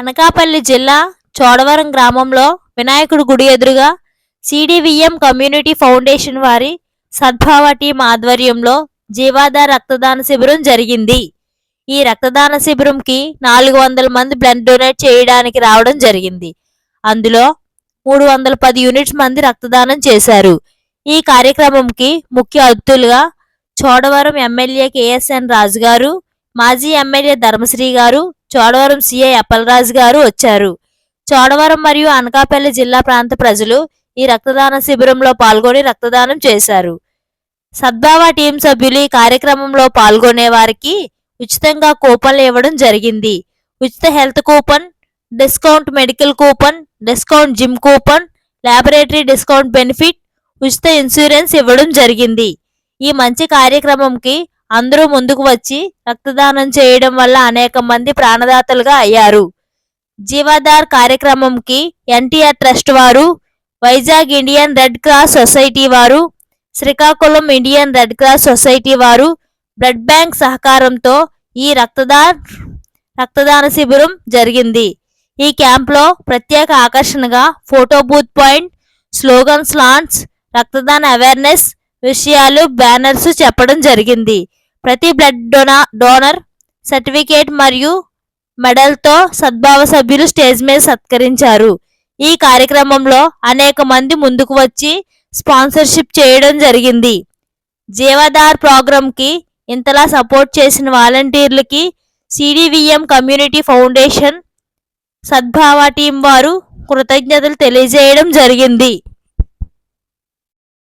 అనకాపల్లి జిల్లా చోడవరం గ్రామంలో వినాయకుడి గుడి ఎదురుగా సిడివిఎం కమ్యూనిటీ ఫౌండేషన్ వారి సద్భావ టీం ఆధ్వర్యంలో జీవాధార రక్తదాన శిబిరం జరిగింది. ఈ రక్తదాన శిబిరంకి 400 మంది బ్లడ్ డొనేట్ చేయడానికి రావడం జరిగింది. అందులో 310 యూనిట్స్ మంది రక్తదానం చేశారు. ఈ కార్యక్రమంకి ముఖ్య అతిథులుగా చోడవరం ఎమ్మెల్యే కేఎస్ఎన్ రాజు గారు, మాజీ ఎమ్మెల్యే ధర్మశ్రీ గారు, చోడవరం సిఐ అప్పలరాజు గారు వచ్చారు. చోడవరం మరియు అనకాపల్లి జిల్లా ప్రాంత ప్రజలు ఈ రక్తదాన శిబిరంలో పాల్గొని రక్తదానం చేశారు. సద్భావ టీం సభ్యులు ఈ కార్యక్రమంలో పాల్గొనే వారికి ఉచితంగా కూపన్లు ఇవ్వడం జరిగింది. ఉచిత health coupon, discount medical coupon, discount gym coupon, laboratory discount benefit, ఉచిత ఇన్సూరెన్స్ ఇవ్వడం జరిగింది. ఈ మంచి కార్యక్రమంకి అందరూ ముందుకు వచ్చి రక్తదానం చేయడం వల్ల అనేక మంది ప్రాణదాతలుగా అయ్యారు. జీవాధార్ కార్యక్రమంకి ఎన్టీఆర్ ట్రస్ట్ వారు, Vizag Indian red cross society వారు, Srikakulam Indian red cross society వారు, బ్లడ్ బ్యాంక్ సహకారంతో ఈ రక్తదాన శిబిరం జరిగింది. ఈ క్యాంప్లో ప్రత్యేక ఆకర్షణగా photo booth point, slogans launch, రక్తదాన అవేర్నెస్ విషయాలు బ్యానర్స్ చెప్పడం జరిగింది. ప్రతి బ్లడ్ డోనర్ సర్టిఫికేట్ మరియు మెడల్తో సద్భావ సభ్యులు స్టేజ్ మీద సత్కరించారు. ఈ కార్యక్రమంలో అనేక మంది ముందుకు వచ్చి స్పాన్సర్షిప్ చేయడం జరిగింది. జీవాధార్ ప్రోగ్రాంకి ఇంతలా సపోర్ట్ చేసిన వాలంటీర్లకి సిడివిఎం కమ్యూనిటీ ఫౌండేషన్ సద్భావ టీం వారు కృతజ్ఞతలు తెలియజేయడం జరిగింది.